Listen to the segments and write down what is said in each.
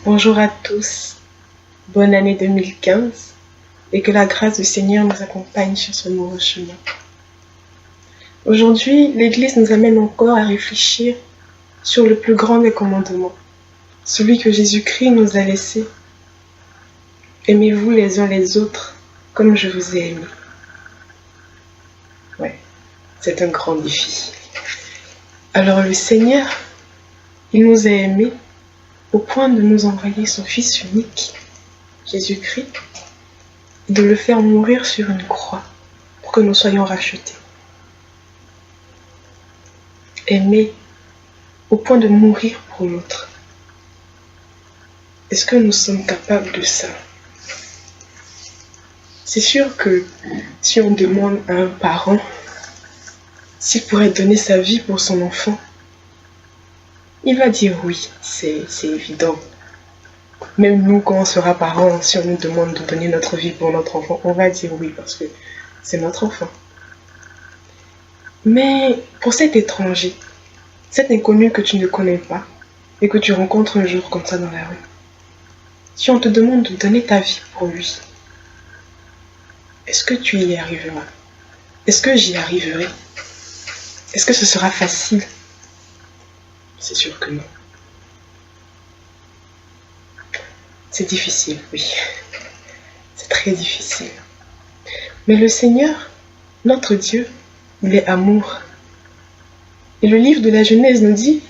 Bonjour à tous, bonne année 2015 et que la grâce du Seigneur nous accompagne sur ce nouveau chemin. Aujourd'hui, l'Église nous amène encore à réfléchir sur le plus grand des commandements, celui que Jésus-Christ nous a laissé. Aimez-vous les uns les autres comme je vous ai aimé. Ouais, c'est un grand défi. Alors le Seigneur, il nous a aimés au point de nous envoyer son Fils unique, Jésus-Christ, et de le faire mourir sur une croix pour que nous soyons rachetés. Aimer au point de mourir pour l'autre. Est-ce que nous sommes capables de ça? C'est sûr que si on demande à un parent s'il pourrait donner sa vie pour son enfant, il va dire oui, c'est évident. Même nous, quand on sera parents, si on nous demande de donner notre vie pour notre enfant, on va dire oui parce que c'est notre enfant. Mais pour cet étranger, cet inconnu que tu ne connais pas et que tu rencontres un jour comme ça dans la rue, si on te demande de donner ta vie pour lui, est-ce que tu y arriveras? Est-ce que j'y arriverai? Est-ce que ce sera facile? C'est sûr que non. C'est difficile, oui. C'est très difficile. Mais le Seigneur, notre Dieu, il est amour. Et le livre de la Genèse nous dit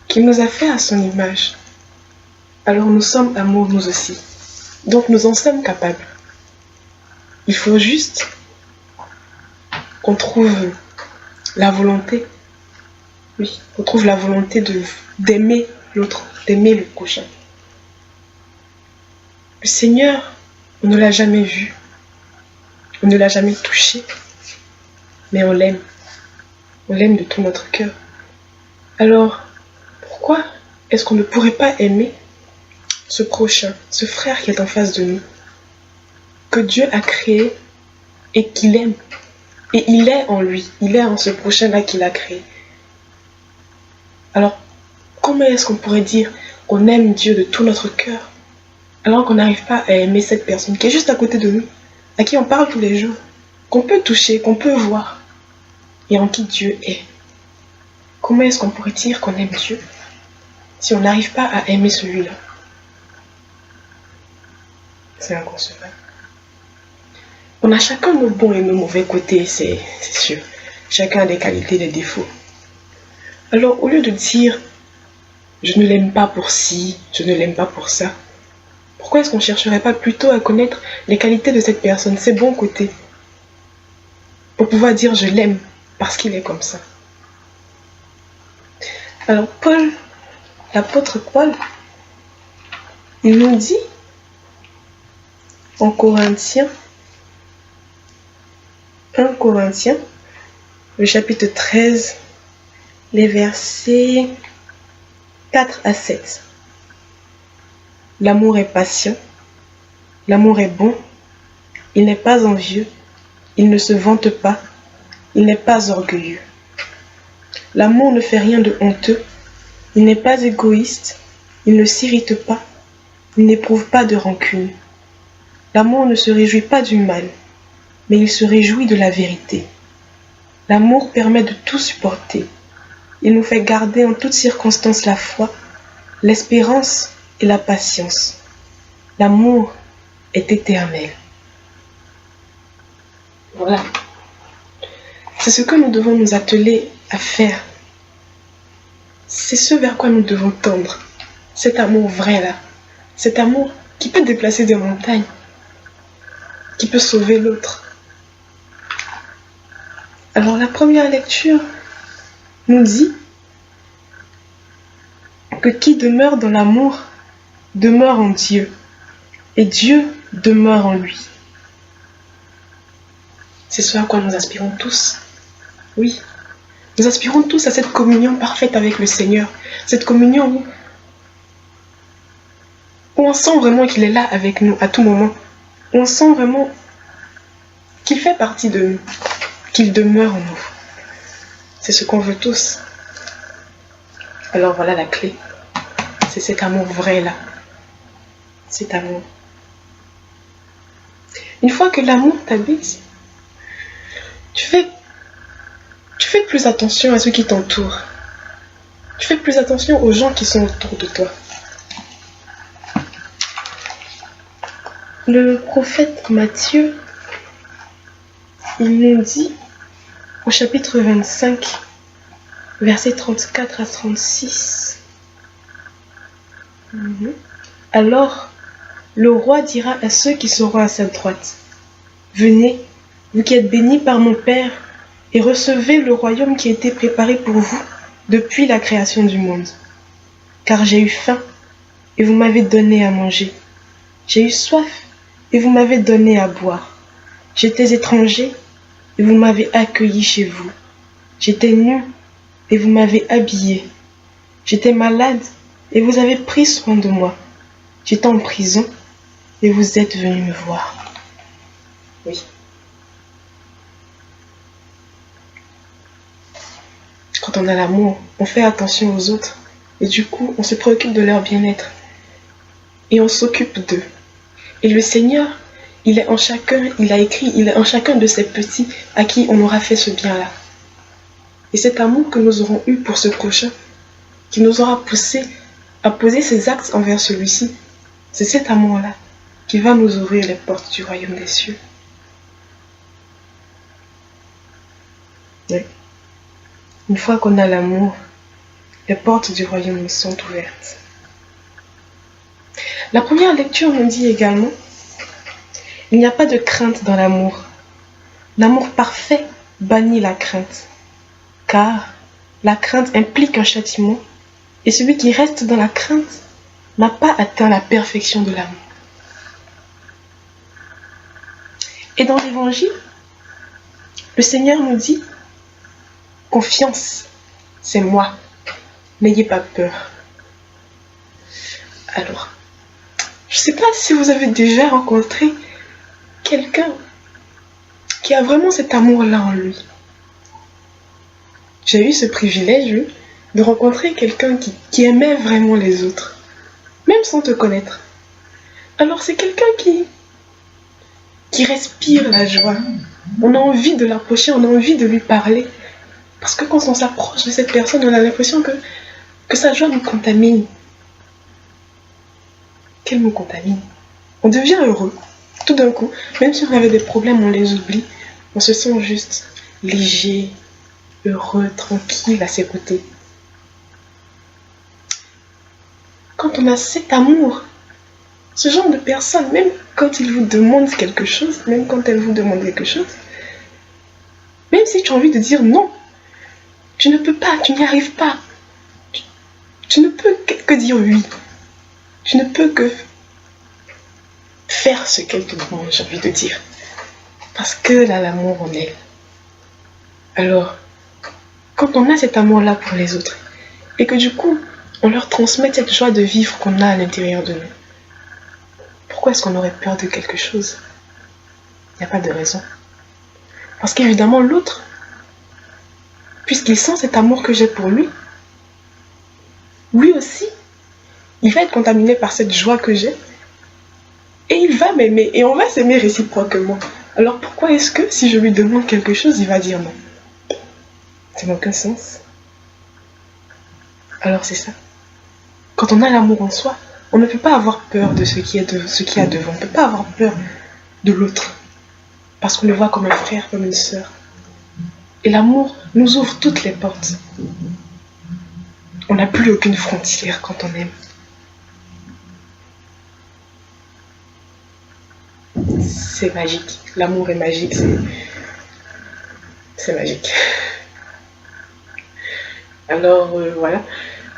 qu'il nous a fait à son image. Alors nous sommes amour nous aussi. Donc nous en sommes capables. Il faut juste qu'on trouve la volonté. Oui, on trouve la volonté d'aimer l'autre, d'aimer le prochain. Le Seigneur, on ne l'a jamais vu. On ne l'a jamais touché. Mais on l'aime. On l'aime de tout notre cœur. Alors, pourquoi est-ce qu'on ne pourrait pas aimer ce prochain, ce frère qui est en face de nous, que Dieu a créé et qu'il aime? Et il est en lui, il est en ce prochain-là qu'il a créé. Alors, comment est-ce qu'on pourrait dire qu'on aime Dieu de tout notre cœur, alors qu'on n'arrive pas à aimer cette personne qui est juste à côté de nous, à qui on parle tous les jours, qu'on peut toucher, qu'on peut voir, et en qui Dieu est? Comment est-ce qu'on pourrait dire qu'on aime Dieu si on n'arrive pas à aimer celui-là? C'est inconcevable. On a chacun nos bons et nos mauvais côtés, c'est sûr. Chacun a des qualités, des défauts. Alors, au lieu de dire « je ne l'aime pas pour ci, je ne l'aime pas pour ça », pourquoi est-ce qu'on ne chercherait pas plutôt à connaître les qualités de cette personne, ses bons côtés, pour pouvoir dire « je l'aime parce qu'il est comme ça ». Alors, Paul, l'apôtre Paul, il nous dit en Corinthiens, 1 Corinthiens, le chapitre 13, les versets 4 à 7. L'amour est patient, l'amour est bon, il n'est pas envieux, il ne se vante pas, il n'est pas orgueilleux. L'amour ne fait rien de honteux, il n'est pas égoïste, il ne s'irrite pas, il n'éprouve pas de rancune. L'amour ne se réjouit pas du mal, mais il se réjouit de la vérité. L'amour permet de tout supporter. Il nous fait garder en toutes circonstances la foi, l'espérance et la patience. L'amour est éternel. Voilà. C'est ce que nous devons nous atteler à faire. C'est ce vers quoi nous devons tendre. Cet amour vrai-là. Cet amour qui peut déplacer des montagnes. Qui peut sauver l'autre. Alors la première lecture nous dit que qui demeure dans l'amour demeure en Dieu et Dieu demeure en lui. C'est ce à quoi nous aspirons tous. Oui, nous aspirons tous à cette communion parfaite avec le Seigneur. Cette communion où on sent vraiment qu'il est là avec nous à tout moment. Où on sent vraiment qu'il fait partie de nous, qu'il demeure en nous. C'est ce qu'on veut tous. Alors voilà la clé. C'est cet amour vrai là. cet amour. Une fois que l'amour t'habite, tu fais plus attention à ceux qui t'entourent. Tu fais plus attention aux gens qui sont autour de toi. Le prophète Matthieu, il nous dit au chapitre 25, versets 34 à 36. Alors, le roi dira à ceux qui seront à sa droite, « Venez, vous qui êtes bénis par mon Père, et recevez le royaume qui a été préparé pour vous depuis la création du monde. Car j'ai eu faim, et vous m'avez donné à manger. J'ai eu soif, et vous m'avez donné à boire. J'étais étranger, et vous m'avez accueilli chez vous. J'étais nu, et vous m'avez habillé. J'étais malade, et vous avez pris soin de moi. J'étais en prison, et vous êtes venus me voir. » Oui. Quand on a l'amour, on fait attention aux autres, et du coup, on se préoccupe de leur bien-être, et on s'occupe d'eux. Et le Seigneur, il est en chacun de ces petits à qui on aura fait ce bien-là. Et cet amour que nous aurons eu pour ce prochain, qui nous aura poussé à poser ses actes envers celui-ci, c'est cet amour-là qui va nous ouvrir les portes du royaume des cieux. Oui. Une fois qu'on a l'amour, les portes du royaume sont ouvertes. La première lecture nous dit également, il n'y a pas de crainte dans l'amour. L'amour parfait bannit la crainte, car la crainte implique un châtiment, et celui qui reste dans la crainte n'a pas atteint la perfection de l'amour. Et dans l'Évangile, le Seigneur nous dit, « Confiance, c'est moi, n'ayez pas peur. » Alors, je ne sais pas si vous avez déjà rencontré quelqu'un qui a vraiment cet amour-là en lui. J'ai eu ce privilège de rencontrer quelqu'un qui aimait vraiment les autres, même sans te connaître. Alors c'est quelqu'un qui respire la joie. On a envie de l'approcher, on a envie de lui parler. Parce que quand on s'approche de cette personne, on a l'impression que sa joie nous contamine. Qu'elle nous contamine. On devient heureux, tout d'un coup. Même si on avait des problèmes, on les oublie. On se sent juste léger, heureux, tranquille à ses côtés. Quand on a cet amour, ce genre de personne, même quand il vous demande quelque chose, même quand elle vous demande quelque chose, même si tu as envie de dire non, tu ne peux pas, tu n'y arrives pas. Tu ne peux que dire oui. Tu ne peux que faire ce qu'elle te demande, j'ai envie de dire. Parce que là, l'amour en elle. Alors, quand on a cet amour-là pour les autres, et que du coup, on leur transmet cette joie de vivre qu'on a à l'intérieur de nous, pourquoi est-ce qu'on aurait peur de quelque chose? Il n'y a pas de raison. Parce qu'évidemment, l'autre, puisqu'il sent cet amour que j'ai pour lui, lui aussi, il va être contaminé par cette joie que j'ai, et il va m'aimer, et on va s'aimer réciproquement. Alors pourquoi est-ce que si je lui demande quelque chose, il va dire non? Ça n'a aucun sens. Alors c'est ça. Quand on a l'amour en soi, on ne peut pas avoir peur de ce qui est devant. On ne peut pas avoir peur de l'autre. Parce qu'on le voit comme un frère, comme une sœur. Et l'amour nous ouvre toutes les portes. On n'a plus aucune frontière quand on aime. C'est magique. L'amour est magique. C'est magique. Alors voilà.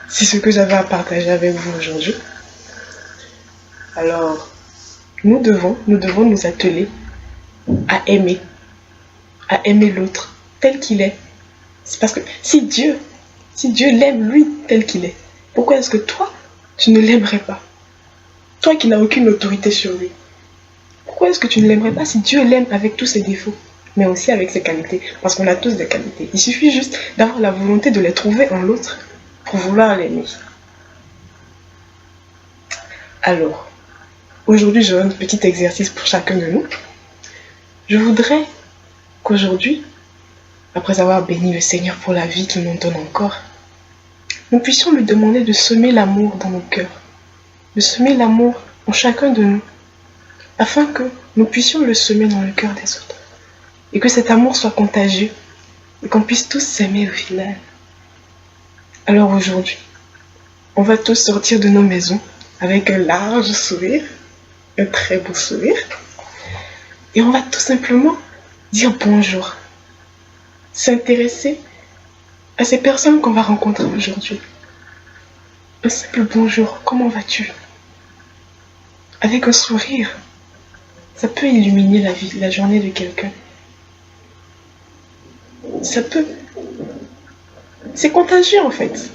C'est ce que j'avais à partager avec vous aujourd'hui. Alors, nous devons nous atteler à aimer l'autre tel qu'il est. C'est parce que si Dieu l'aime lui tel qu'il est, pourquoi est-ce que toi, tu ne l'aimerais pas? Toi qui n'as aucune autorité sur lui. Pourquoi est-ce que tu ne l'aimerais pas si Dieu l'aime avec tous ses défauts, mais aussi avec ses qualités? Parce qu'on a tous des qualités. Il suffit juste d'avoir la volonté de les trouver en l'autre pour vouloir l'aimer. Alors, Aujourd'hui, j'ai un petit exercice pour chacun de nous. Je voudrais qu'aujourd'hui, après avoir béni le Seigneur pour la vie qu'il nous donne encore, nous puissions lui demander de semer l'amour dans nos cœurs, de semer l'amour en chacun de nous, afin que nous puissions le semer dans le cœur des autres, et que cet amour soit contagieux, et qu'on puisse tous s'aimer au final. Alors aujourd'hui, on va tous sortir de nos maisons avec un large sourire, un très beau sourire, et on va tout simplement dire bonjour, s'intéresser à ces personnes qu'on va rencontrer aujourd'hui. Un simple bonjour, comment vas-tu? Avec un sourire, ça peut illuminer la vie, la journée de quelqu'un. Ça peut... C'est contagieux en fait.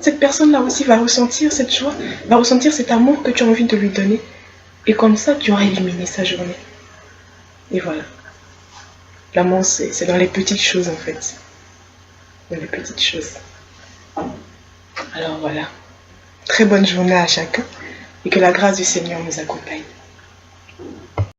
Cette personne-là aussi va ressentir cette joie, va ressentir cet amour que tu as envie de lui donner. Et comme ça, tu auras illuminé sa journée. Et voilà. L'amour, c'est dans les petites choses en fait. Dans les petites choses. Alors voilà. Très bonne journée à chacun et que la grâce du Seigneur nous accompagne.